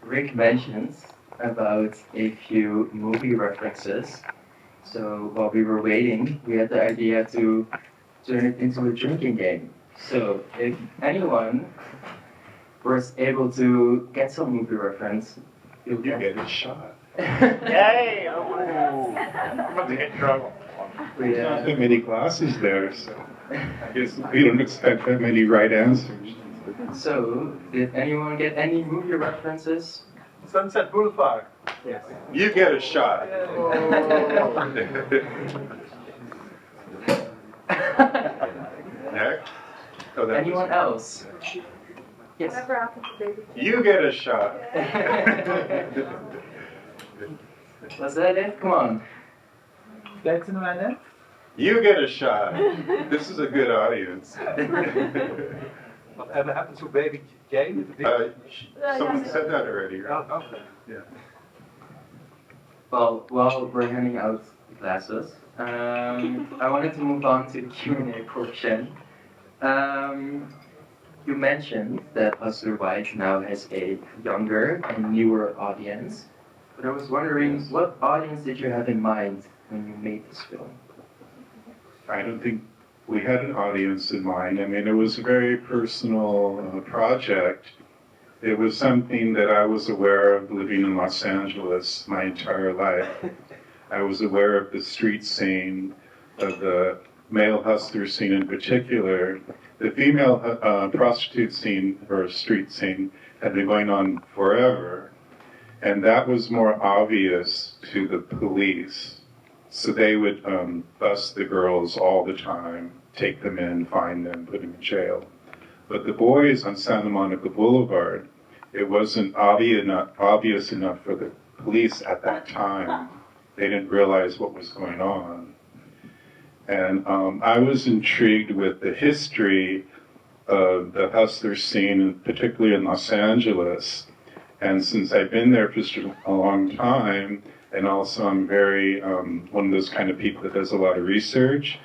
Rick mentioned about a few movie references. So while we were waiting, we had the idea to turn it into a drinking game. So if anyone was able to get some movie reference, you get a shot. Yay! I'm about to get drunk. There's not that many glasses there, so I guess we don't expect that many right answers. So, did anyone get any movie references? Sunset Boulevard. Yes. You get a shot. Next. Oh, Anyone else? Yes. You get a shot. Was that it? Come on. You get a shot. This is a good audience. Whatever happened to Baby Jane? Someone said that already, right? Oh, okay. Yeah. Well, while we're handing out glasses, I wanted to move on to the Q&A portion. You mentioned that Hustler White now has a younger and newer audience, but I was wondering, what audience did you have in mind when you made this film? I don't think we had an audience in mind. I mean, it was a very personal project. It was something that I was aware of living in Los Angeles my entire life. I was aware of the street scene, of the male hustler scene in particular. The female prostitute scene, or street scene, had been going on forever. And that was more obvious to the police. So they would bust the girls all the time, take them in, find them, put them in jail. But the boys on Santa Monica Boulevard, it wasn't obvious enough for the police at that time. They didn't realize what was going on. And I was intrigued with the history of the hustler scene, particularly in Los Angeles. And since I've been there for a long time, and also I'm very, one of those kind of people that does a lot of research,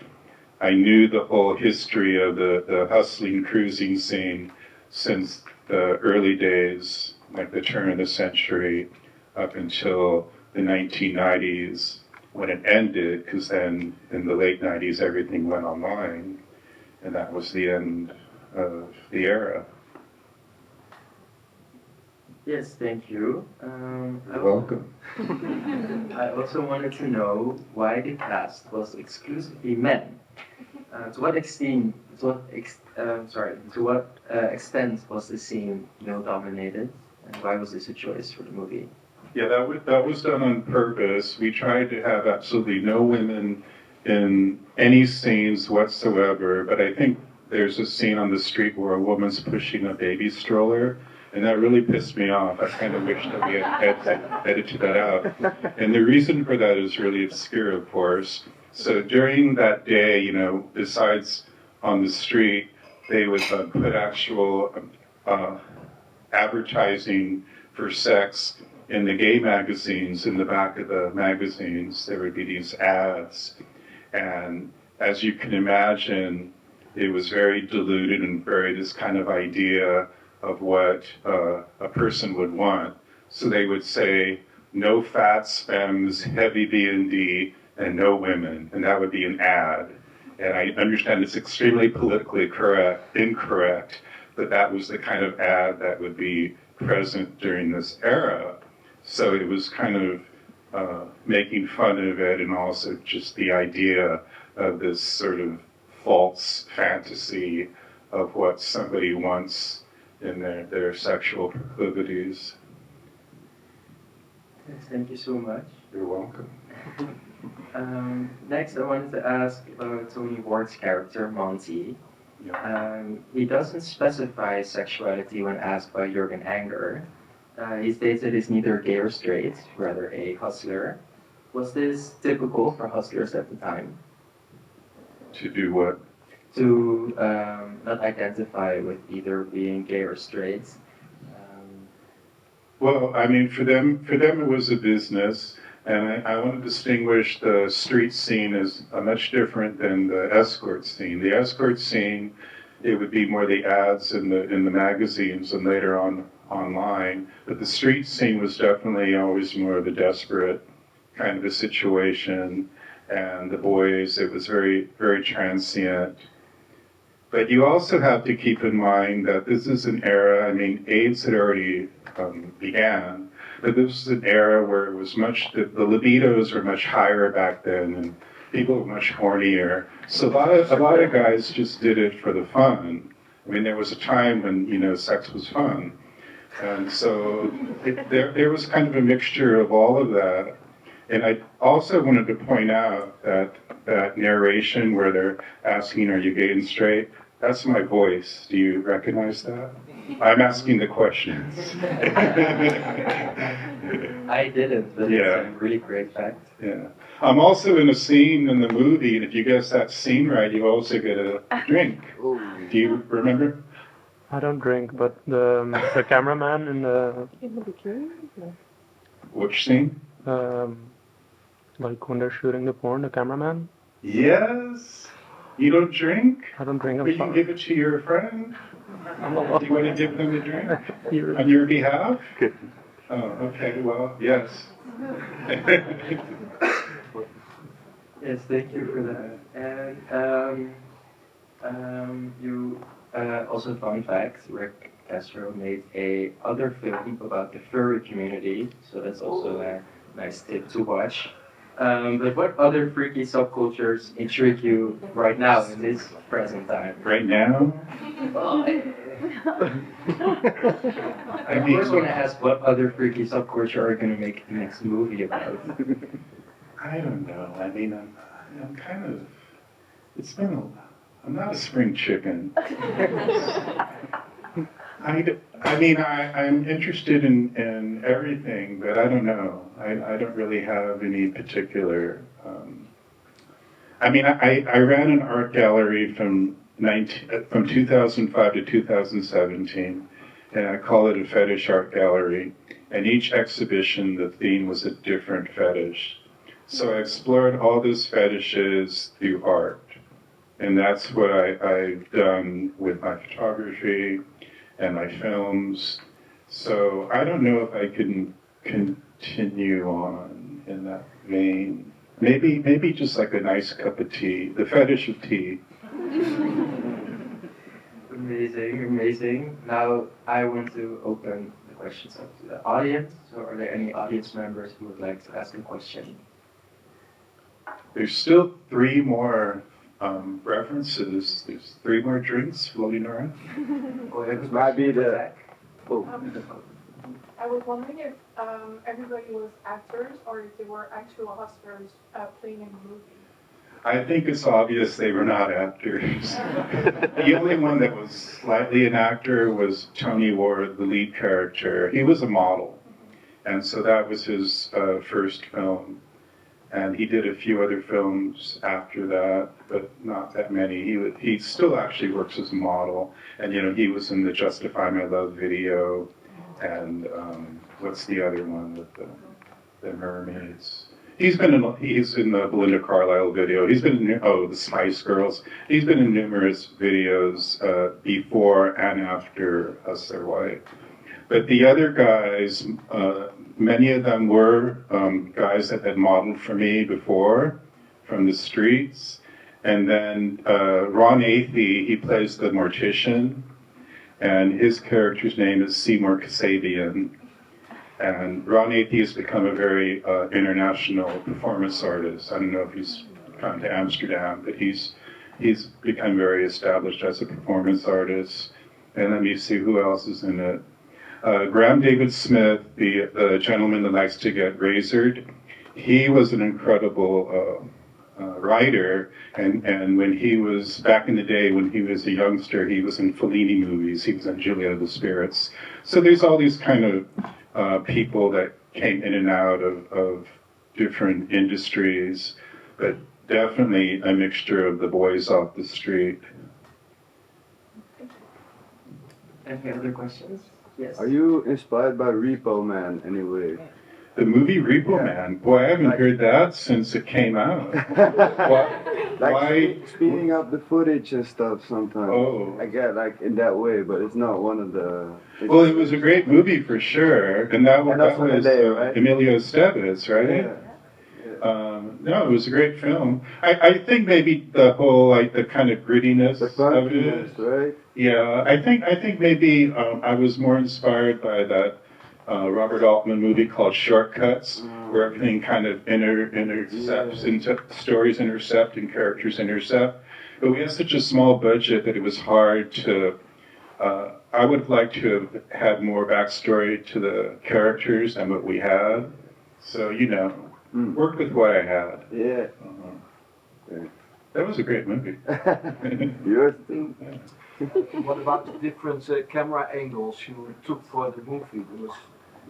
I knew the whole history of the hustling cruising scene since the early days, like the turn of the century, up until the 1990s, when it ended, because then in the late 90s everything went online, and that was the end of the era. Yes, thank you. You're welcome. I also wanted to know why the cast was exclusively men. To what extent was the scene male-dominated, and why was this a choice for the movie? Yeah, that was done on purpose. We tried to have absolutely no women in any scenes whatsoever, but I think there's a scene on the street where a woman's pushing a baby stroller, and that really pissed me off. I kind of wish that we had edited that out. And the reason for that is really obscure, of course. So during that day, besides on the street, they would put actual advertising for sex in the gay magazines. In the back of the magazines, there would be these ads. And as you can imagine, it was very diluted and very this kind of idea of what a person would want. So they would say, no fats, femmes, heavy B&D, and no women, and that would be an ad. And I understand it's extremely politically incorrect, but that was the kind of ad that would be present during this era. So it was kind of making fun of it, and also just the idea of this sort of false fantasy of what somebody wants in their sexual proclivities. Yes, thank you so much. You're welcome. Next, I wanted to ask about Tony Ward's character, Monty. Yeah. He doesn't specify sexuality when asked by Jürgen Anger. He states that he's neither gay or straight, rather a hustler. Was this typical for hustlers at the time? To do what? To not identify with either being gay or straight. Well, I mean, for them it was a business, and I want to distinguish the street scene as much different than the escort scene. The escort scene it would be more the ads in the magazines and later on online. But the street scene was definitely always more of a desperate kind of a situation. And the boys, it was very, very transient. But you also have to keep in mind that this is an era, I mean, AIDS had already began, but this was an era where it was much, the libidos were much higher back then, and people were much hornier. So a lot of guys just did it for the fun. I mean, there was a time when, you know, sex was fun. And so there was kind of a mixture of all of that. And I also wanted to point out that narration where they're asking, are you gay and straight? That's my voice. Do you recognize that? I'm asking the questions. I didn't, but Yeah. it's a really great fact. Yeah. I'm also in a scene in the movie, and if you guess that scene right, you also get a drink. Do you remember? I don't drink, but the cameraman in the Which scene? like when they're shooting the porn, the cameraman. Yes. You don't drink? I don't drink. But I'm you can sorry. give it to your friend. I'm not Do you want to give them a drink You're- on your behalf? Oh, okay. Well, yes. Yes, thank you for that. And you also fun fact, Rick Castro made a other film about the furry community, so that's also a nice tip to watch. But what other freaky subcultures intrigue you right now in this present time? Right now? I first want to ask what other freaky subculture are you going to make the next movie about? I don't know. I mean, I'm kind of. It's been I'm not a spring chicken. I'm interested in everything, but I don't know. I don't really have any particular. I ran an art gallery from 2005 to 2017, and I call it a fetish art gallery. And each exhibition, the theme was a different fetish. So I explored all those fetishes through art. And that's what I've done with my photography and my films. So I don't know if I can continue on in that vein. Maybe just like a nice cup of tea, the fetish of tea. Amazing, amazing. Now I want to open the questions up to the audience. So are there any audience members who would like to ask a question? There's still 3 more references. There's 3 more drinks floating around. Might be the. I was wondering if everybody was actors or if they were actual hustlers playing in the movie. I think it's obvious they were not actors. The only one that was slightly an actor was Tony Ward, the lead character. He was a model, and so that was his first film. And he did a few other films after that, but not that many. He still actually works as a model, and he was in the Justify My Love video, and what's the other one with the mermaids? He's in the Belinda Carlisle video. He's been in the Spice Girls. He's been in numerous videos before and after Hustler White. But the other guys, many of them were guys that had modeled for me before from the streets. And then Ron Athey, he plays the mortician, and his character's name is Seymour Kasabian. And Ron Athey has become a very international performance artist. I don't know if he's come to Amsterdam, but he's become very established as a performance artist. And let me see who else is in it. Graham David Smith, the gentleman that likes to get razored, he was an incredible writer, and when he was, back in the day when he was a youngster, he was in Fellini movies, he was in Julia of the Spirits. So there's all these kind of people that came in and out of different industries, but definitely a mixture of the boys off the street. Any other questions? Yes. Are you inspired by Repo Man anyway? The movie Repo Man. Boy, I haven't heard that since it came out. Why? Speeding up the footage and stuff sometimes. Oh. I get like in that way, but it's not one of the. Well, it was a great movie for sure, and that was right? Emilio Estevez, right? Yeah. No, it was a great film. I think maybe the whole like the kind of grittiness The of it. funkiness, right? Yeah, I think maybe I was more inspired by that Robert Altman movie called Shortcuts, where everything kind of intercepts into stories intercept and characters intercept. But we had such a small budget that it was hard to. I would have liked to have had more backstory to the characters than what we had. So worked with what I had. Yeah. That was a great movie. Yours? What about the different camera angles you took for the movie?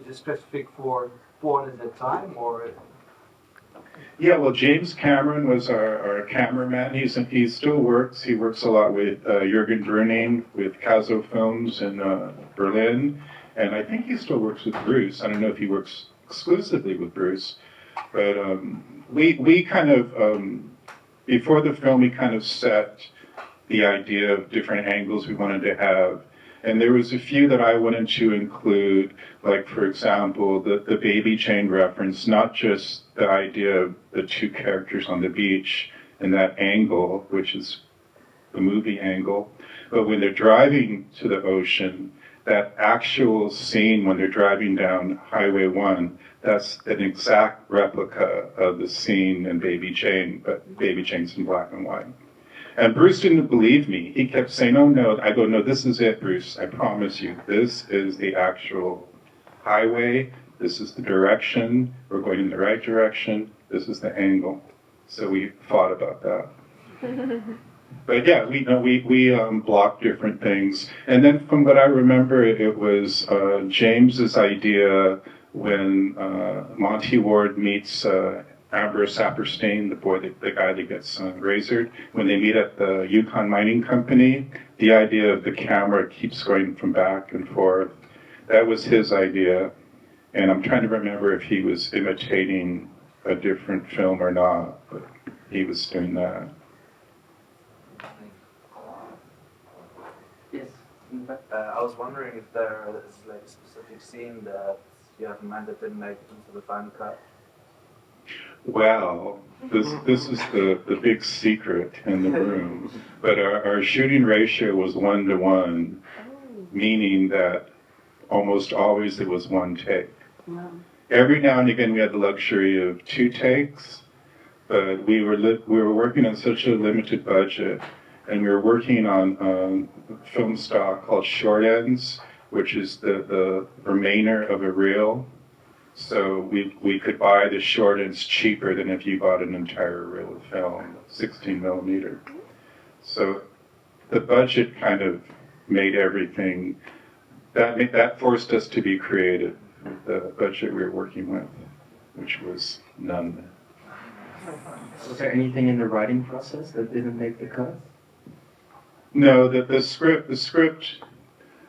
Is it specific for porn at that time, or? Yeah, well, James Cameron was our cameraman. He still works. He works a lot with Jürgen Bruning with Keizer Films in Berlin, and I think he still works with Bruce. I don't know if he works exclusively with Bruce, but we kind of before the film we kind of set the idea of different angles we wanted to have. And there was a few that I wanted to include, like, for example, the baby chain reference, not just the idea of the two characters on the beach and that angle, which is the movie angle, but when they're driving to the ocean, that actual scene when they're driving down Highway 1, that's an exact replica of the scene in Baby Jane, but Baby Jane's in black and white. And Bruce didn't believe me. He kept saying, oh no. I go, no, this is it, Bruce. I promise you. This is the actual highway. This is the direction. We're going in the right direction. This is the angle. So we fought about that. But yeah, we blocked different things. And then from what I remember, it was James's idea when Monty Ward meets Ambrose Saperstein, the guy that gets razored, when they meet at the Yukon Mining Company, the idea of the camera keeps going from back and forth. That was his idea, and I'm trying to remember if he was imitating a different film or not, but he was doing that. Yes. I was wondering if there is like a specific scene that you have in mind that didn't make it into the final cut. Well, this is the big secret in the room. But our shooting ratio was 1-to-1, meaning that almost always it was one take. Wow. Every now and again we had the luxury of 2 takes, but we were working on such a limited budget, and we were working on film stock called short ends, which is the remainder of a reel. So we could buy the short ends cheaper than if you bought an entire reel of film, 16 millimeter. So the budget kind of made everything, that forced us to be creative with the budget we were working with, which was none. Was there anything in the writing process that didn't make the cut? No, the script,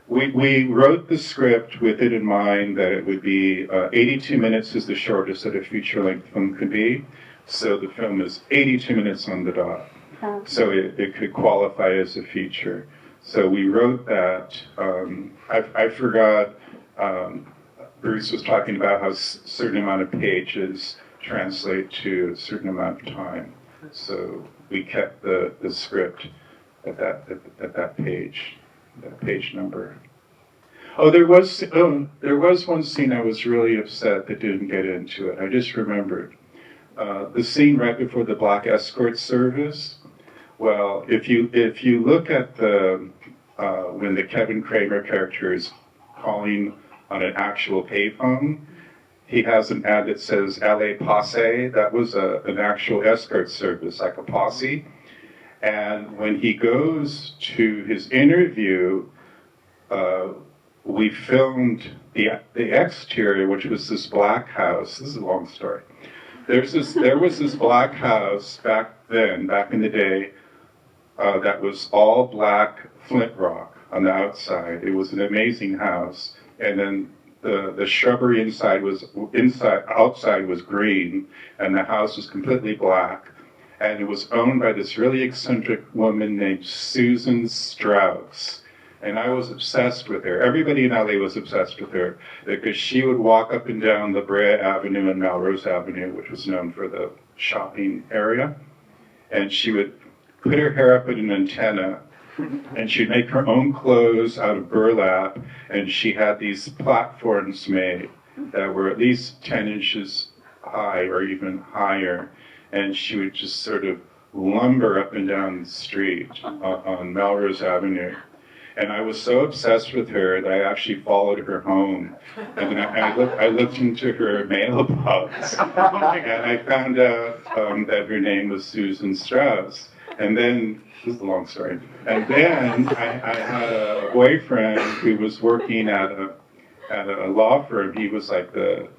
we wrote the script with it in mind that it would be 82 minutes is the shortest that a feature-length film could be. So the film is 82 minutes on the dot. So it could qualify as a feature. So we wrote that. I forgot, Bruce was talking about how a certain amount of pages translate to a certain amount of time. So we kept the script at that page number. Oh, there was one scene I was really upset that didn't get into it. I just remembered the scene right before the black escort service. Well, if you look at the when the Kevin Kramer character is calling on an actual payphone, he has an ad that says "LA Posse." That was an actual escort service, like a posse. And when he goes to his interview, we filmed the exterior, which was this black house. This is a long story. There was this black house back in the day, that was all black flint rock on the outside. It was an amazing house. And then the shrubbery outside was green, and the house was completely black. And it was owned by this really eccentric woman named Susan Strauss. And I was obsessed with her. Everybody in LA was obsessed with her because she would walk up and down La Brea Avenue and Melrose Avenue, which was known for the shopping area. And she would put her hair up in an antenna, and she'd make her own clothes out of burlap, and she had these platforms made that were at least 10 inches high or even higher, and she would just sort of lumber up and down the street on Melrose Avenue. And I was so obsessed with her that I actually followed her home. And I looked into her mailbox, and I found out that her name was Susan Strauss. And then, this is a long story. And then I had a boyfriend who was working at a law firm. He was like the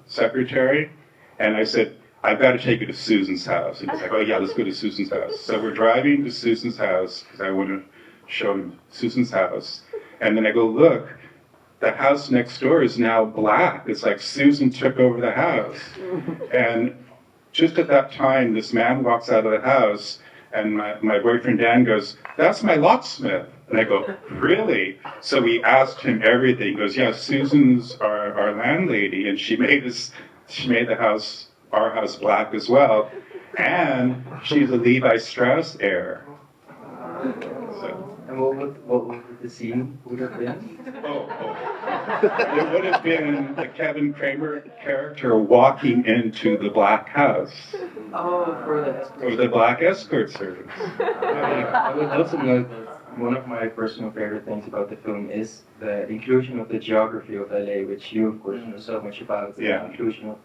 secretary. And I said, I've got to take you to Susan's house. And he's like, oh yeah, let's go to Susan's house. So we're driving to Susan's house because I want to show him Susan's house. And then I go, look, the house next door is now black. It's like Susan took over the house. And just at that time, this man walks out of the house, and my boyfriend Dan goes, that's my locksmith. And I go, really? So we asked him everything. He goes, yeah, Susan's our landlady, and she made our house black as well. And she's a Levi Strauss heir. So. And what would the scene would have been? It would have been the Kevin Kramer character walking into the black house. Oh, for the escort. Or the black escort service. I would also note that one of my personal favorite things about the film is the inclusion of the geography of LA, which you, of course, know so much about. Yeah. The inclusion of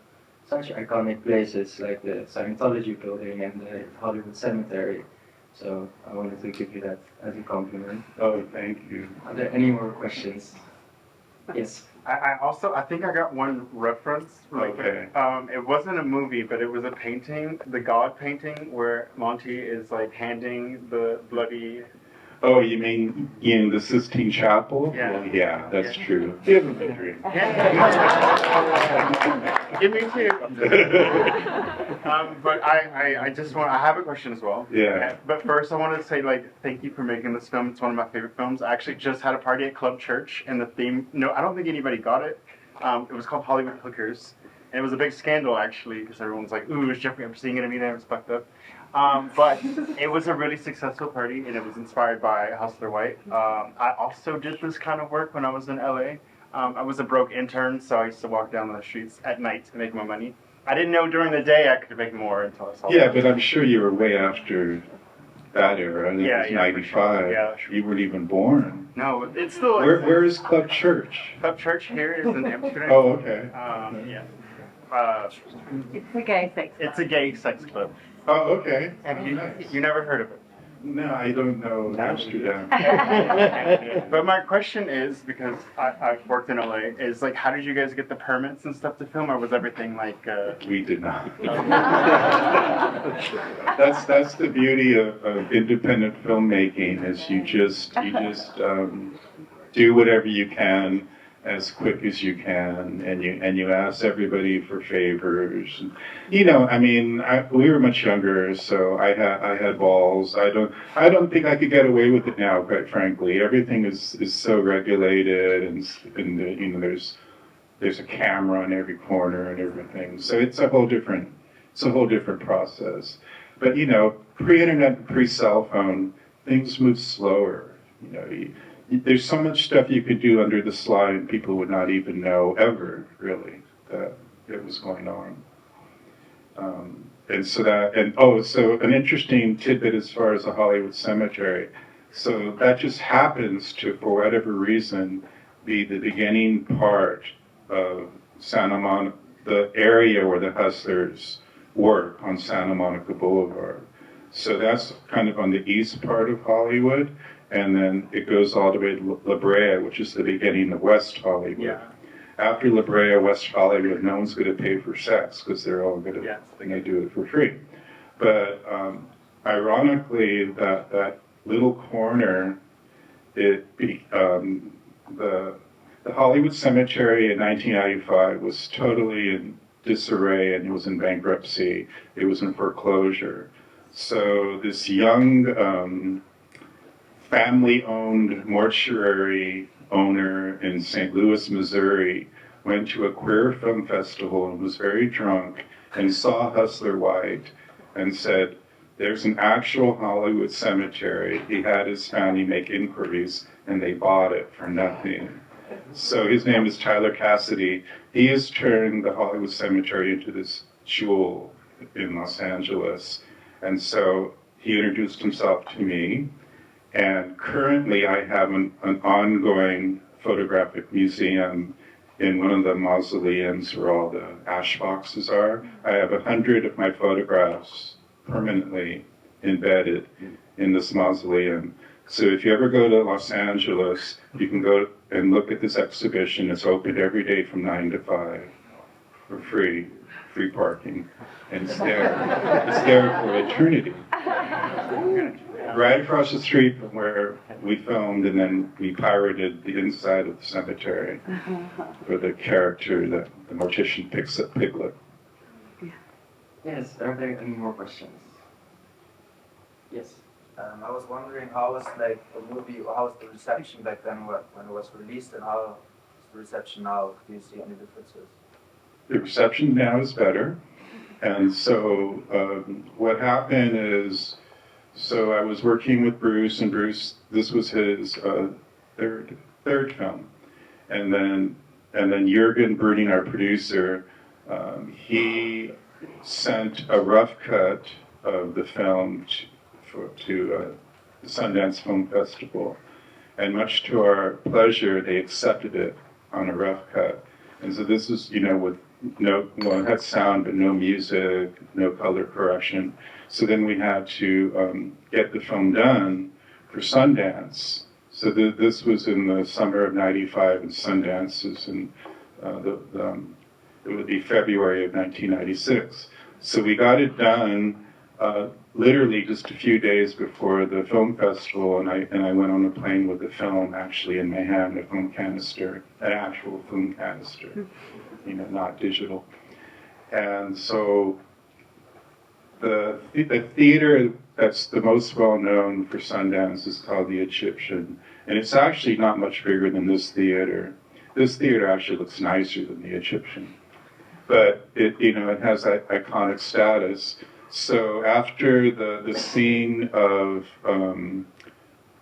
such iconic places like the Scientology building and the Hollywood Cemetery. So I wanted to give you that as a compliment. Oh, thank you. Are there any more questions? Yes. I think I got one reference. Okay. It wasn't a movie, but it was a painting, the God painting, where Monty is like handing the bloody. Oh, you mean in the Sistine Chapel? Yeah. Well, yeah, that's Yeah. true. Give him a dream. Give me two. But I have a question as well. Yeah. But first I wanted to say, like, thank you for making this film. It's one of my favorite films. I actually just had a party at Club Church, and the theme, no, I don't think anybody got it. It was called Hollywood Hookers. And it was a big scandal, actually, because everyone's like, ooh, is Jeffrey Epstein going to be there? It's fucked up. But it was a really successful party, and it was inspired by Hustler White. I also did this kind of work when I was in LA. I was a broke intern, so I used to walk down the streets at night to make my money. I didn't know during the day I could make more until I saw Yeah, but I'm sure you were way after that era. And Yeah, it was yeah, for 95. sure. Yeah, sure. You weren't even born. No, it's still... Where is Club Church? Club Church here is in Amsterdam. Oh, okay. Yeah. It's a gay sex club. It's a gay sex club. Oh, okay. Have you, Nice. you never heard of it? No, I don't know Amsterdam. But my question is, because I've worked in LA, is like, how did you guys get the permits and stuff to film, or was everything like... We did not. That's the beauty of independent filmmaking, is you just do whatever you can as quick as you can, and you ask everybody for favors. You know, I mean, we were much younger, so I had balls. I don't think I could get away with it now, quite frankly. Everything is so regulated, and you know, there's a camera in every corner and everything. So it's a whole different process. But you know, pre-internet, pre-cell phone, things move slower. You know, there's so much stuff you could do under the slide, and people would not even know ever, really, that it was going on. So an interesting tidbit as far as the Hollywood Cemetery. So that just happens to, for whatever reason, be the beginning part of Santa Monica, the area where the Hustlers work on Santa Monica Boulevard. So that's kind of on the east part of Hollywood. And then it goes all the way to La Brea, which is the beginning of West Hollywood. Yeah. After La Brea, West Hollywood, no one's going to pay for sex because they're all going to, they do it for free. But ironically, that little corner, the the Hollywood Cemetery in 1995 was totally in disarray and it was in bankruptcy. It was in foreclosure. So this young family-owned mortuary owner in St. Louis, Missouri, went to a queer film festival and was very drunk and saw Hustler White and said, there's an actual Hollywood cemetery. He had his family make inquiries and they bought it for nothing. So his name is Tyler Cassidy. He has turned the Hollywood Cemetery into this jewel in Los Angeles. And so he introduced himself to me. And currently I have an ongoing photographic museum in one of the mausoleums where all the ash boxes are. I have 100 of my photographs permanently embedded in this mausoleum. So if you ever go to Los Angeles, you can go and look at this exhibition. It's open every day from 9 to 5 for free parking. And it's there for eternity. Right across the street from where we filmed, and then we pirated the inside of the cemetery for the character that the mortician picks up Piglet. Yes, are there any more questions? Yes. I was wondering how was like the movie, how was the reception back then when it was released, and how is the reception now? Do you see any differences? The reception now is better, and so what happened is, so I was working with Bruce, and Bruce, this was his third film, and then Jürgen Bruning, our producer, he sent a rough cut of the film to the Sundance Film Festival, and much to our pleasure, they accepted it on a rough cut. And so this is, with it had sound but no music, no color correction. So then we had to get the film done for Sundance. So this was in the summer of '95, and Sundance is in it would be February of 1996. So we got it done literally just a few days before the film festival, and I went on a plane with the film actually in my hand, a film canister, an actual film canister, not digital. And so the theater that's the most well known for Sundance is called the Egyptian, and it's actually not much bigger than this theater. This theater actually looks nicer than the Egyptian, but it has that iconic status. So after the scene of,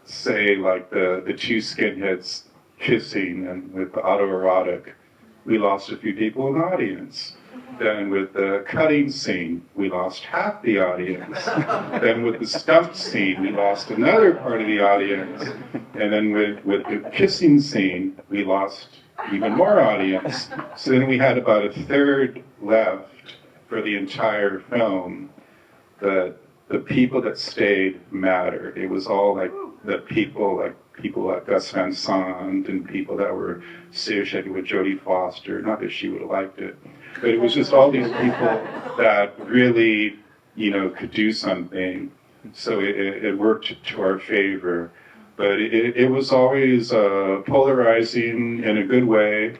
say, like the two skinheads kissing and with the autoerotic, we lost a few people in the audience. Then with the cutting scene, we lost half the audience. Then with the stunt scene, we lost another part of the audience. And then with the kissing scene, we lost even more audience. So then we had about a third left for the entire film. The people that stayed mattered. It was all like the people like Gus Van Sant and people that were associated with Jodie Foster. Not that she would have liked it, but it was just all these people that really, could do something. So it worked to our favor. But it was always polarizing in a good way.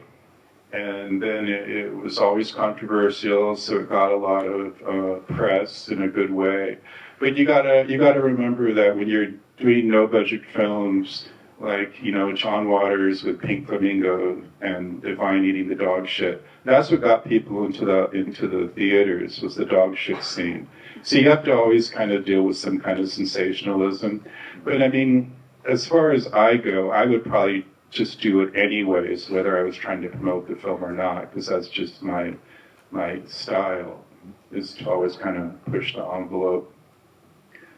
And then it was always controversial, so it got a lot of press in a good way. But you gotta remember that when you're doing no-budget films like John Waters with Pink Flamingo and Divine eating the dog shit, that's what got people into the theaters, was the dog shit scene. So you have to always kind of deal with some kind of sensationalism. But I mean, as far as I go, I would probably just do it anyways, whether I was trying to promote the film or not, because that's just my style, is to always kind of push the envelope.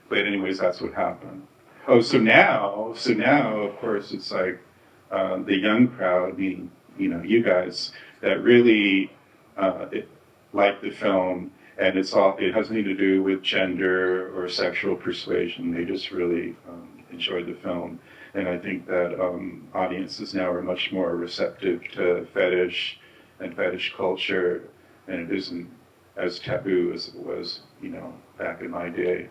But anyways, that's what happened. Oh, so now, of course, it's like the young crowd, meaning, you guys, that really like the film, and it has nothing to do with gender or sexual persuasion. They just really enjoyed the film. And I think that audiences now are much more receptive to fetish and fetish culture, and it isn't as taboo as it was, back in my day.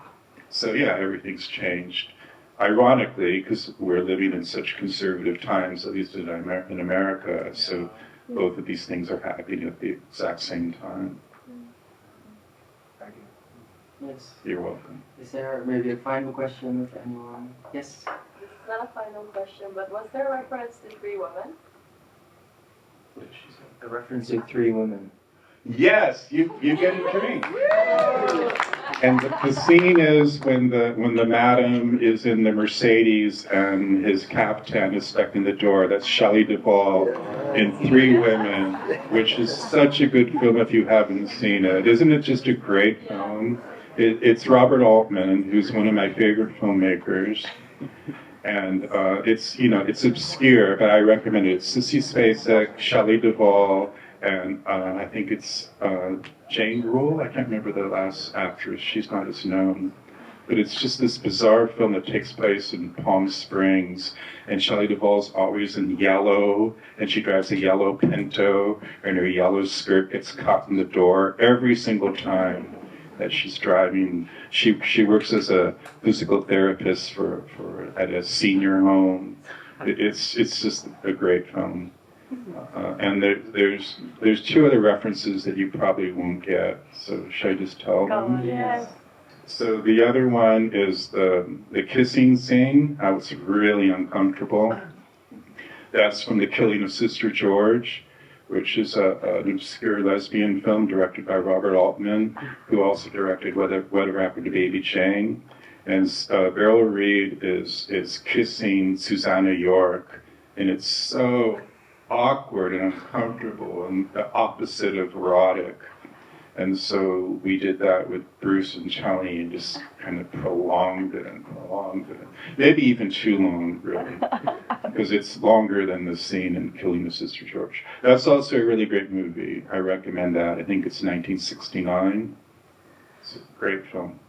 So yeah, everything's changed. ironically, because we're living in such conservative times, at least in America, so both of these things are happening at the exact same time. Thank you. Yes. You're welcome. Is there maybe a final question of anyone? Yes. This is not a final question, but was there a reference to three women? What did she say? A reference to three women. Yes, you get a drink. And the scene is when the madam is in the Mercedes and his captain is stuck in the door. That's Shelley Duvall in Three Women, which is such a good film if you haven't seen it. Isn't it just a great film? It's Robert Altman, who's one of my favorite filmmakers. And it's obscure, but I recommend it. It's Sissy Spacek, Shelley Duvall, and I think it's Jane Rule. I can't remember the last actress. She's not as known. But it's just this bizarre film that takes place in Palm Springs. And Shelley Duvall's always in yellow, and she drives a yellow Pinto, and her yellow skirt gets caught in the door every single time that she's driving. She works as a physical therapist at a senior home. It's just a great film. And there's two other references that you probably won't get. So should I just tell them? Yes. So the other one is the kissing scene. How it's really uncomfortable. That's from The Killing of Sister George, which is an obscure lesbian film directed by Robert Altman, who also directed Whatever Happened to Baby Jane. And Beryl Reid is kissing Susanna York, and it's so awkward and uncomfortable and the opposite of erotic. And so we did that with Bruce and Charlie and just kind of prolonged it. Maybe even too long, really, because it's longer than the scene in Killing the Sister George. That's also a really great movie. I recommend that. I think it's 1969. It's a great film,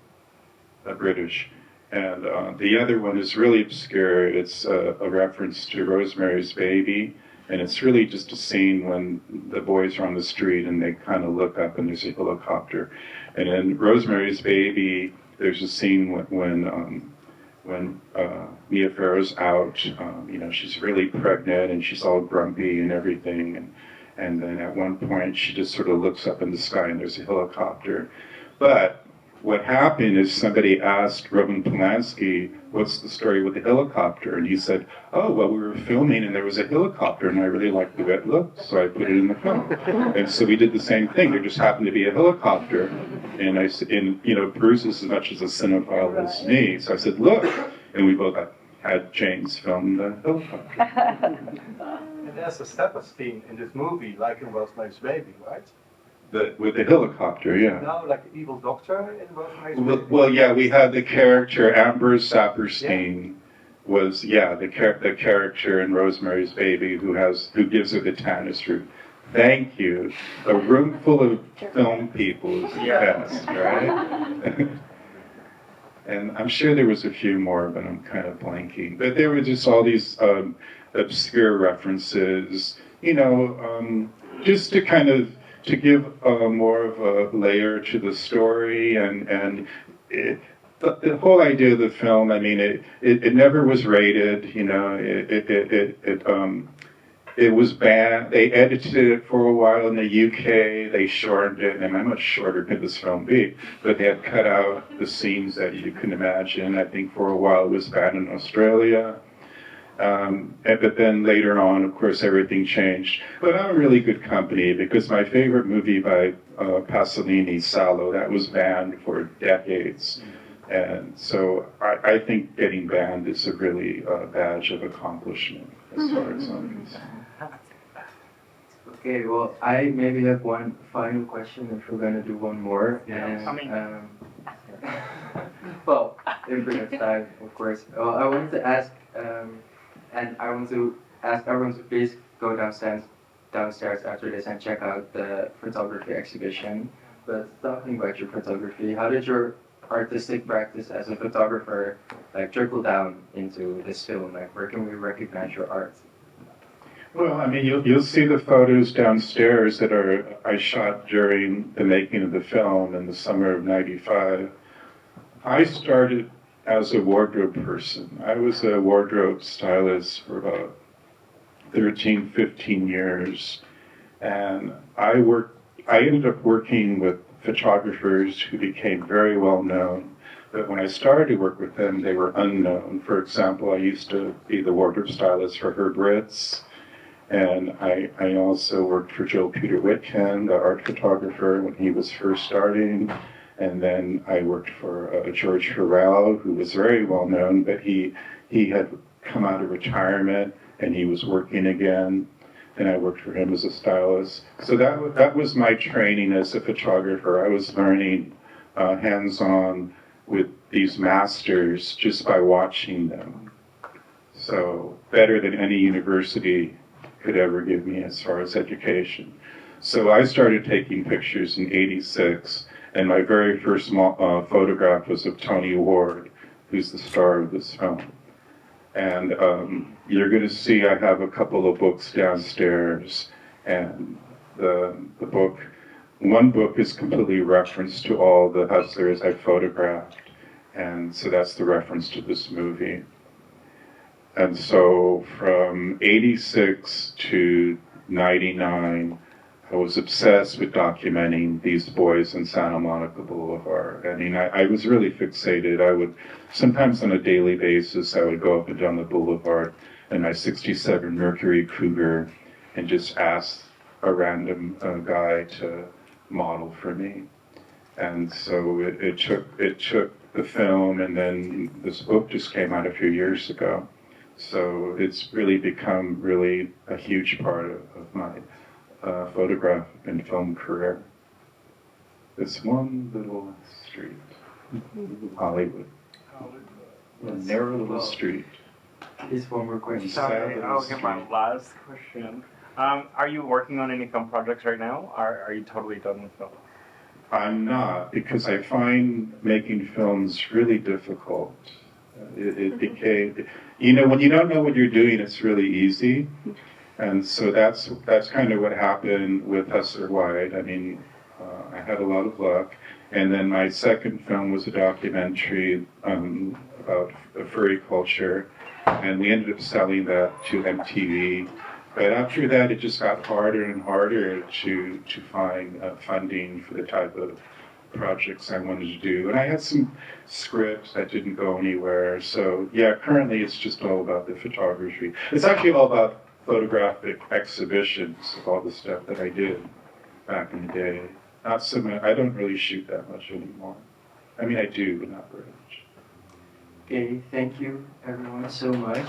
British. And the other one is really obscure. It's a reference to Rosemary's Baby. And it's really just a scene when the boys are on the street and they kind of look up and there's a helicopter. And in Rosemary's Baby, there's a scene when Mia Farrow's out. She's really pregnant and she's all grumpy and everything. And then at one point, she just sort of looks up in the sky and there's a helicopter. But what happened is somebody asked Roman Polanski, what's the story with the helicopter? And he said, oh, well, we were filming and there was a helicopter and I really liked the way it looked, so I put it in the film. And so we did the same thing. There just happened to be a helicopter. And I said, Bruce is as much as a cinephile as me. So I said, look. And we both had James film the helicopter. And there's a stepper scene in this movie, like in Rosemary's Baby, right? With the helicopter, yeah. No, like the evil doctor in Rosemary's Baby. Well, yeah, we had the character Amber Saperstein was the character in Rosemary's Baby who gives her the tannis root. Thank you. A room full of film people is the best, right? And I'm sure there was a few more, but I'm kind of blanking. But there were just all these obscure references, just to kind of to give more of a layer to the story, and the whole idea of the film. I mean, it never was rated. It was banned. They edited it for a while in the UK. They shortened it, and how much shorter could this film be? But they had cut out the scenes that you can imagine. I think for a while it was banned in Australia. But then later on, of course, everything changed. But I'm a really good company because my favorite movie by Pasolini, Salo, that was banned for decades. And so I think getting banned is a really badge of accomplishment as far as I'm concerned. Okay, well, I maybe have one final question if we're going to do one more. Well, if we have time, of course. Well, I wanted to ask, and I want to ask everyone to please go downstairs after this and check out the photography exhibition. But talking about your photography, how did your artistic practice as a photographer trickle down into this film? Where can we recognize your art? Well, I mean, you'll see the photos downstairs that I shot during the making of the film in the summer of '95. I started as a wardrobe person. I was a wardrobe stylist for about 13, 15 years. And I ended up working with photographers who became very well known. But when I started to work with them, they were unknown. For example, I used to be the wardrobe stylist for Herb Ritz. And I also worked for Joe Peter Whitkin, the art photographer, when he was first starting. And then I worked for George Farrell, who was very well known, but he had come out of retirement and he was working again. And I worked for him as a stylist. So that was my training as a photographer. I was learning hands-on with these masters just by watching them. So better than any university could ever give me as far as education. So I started taking pictures in '86, and my very first photograph was of Tony Ward, who's the star of this film. And you're going to see I have a couple of books downstairs, and one book is completely referenced to all the hustlers I photographed, and so that's the reference to this movie. And so from '86 to '99, I was obsessed with documenting these boys in Santa Monica Boulevard. I mean, I was really fixated. I would, sometimes on a daily basis, I would go up and down the boulevard in my '67 Mercury Cougar and just ask a random guy to model for me. And so it took the film, and then this book just came out a few years ago. So it's really become really a huge part of my photograph and film career. This one little street, Hollywood. A narrow little street. Just one more question. Sorry, I'll get my last question. Are you working on any film projects right now, or are you totally done with film? I'm not, because I find making films really difficult. It became, when you don't know what you're doing, it's really easy. And so that's kind of what happened with Hustler White. I mean, I had a lot of luck. And then my second film was a documentary about furry culture. And we ended up selling that to MTV. But after that, it just got harder and harder to find funding for the type of projects I wanted to do. And I had some scripts that didn't go anywhere. So yeah, currently it's just all about the photography. It's actually all about photographic exhibitions of all the stuff that I did back in the day. Not so much, I don't really shoot that much anymore. I mean, I do, but not very much. Okay, thank you everyone so much.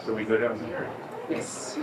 So we go downstairs. Yes.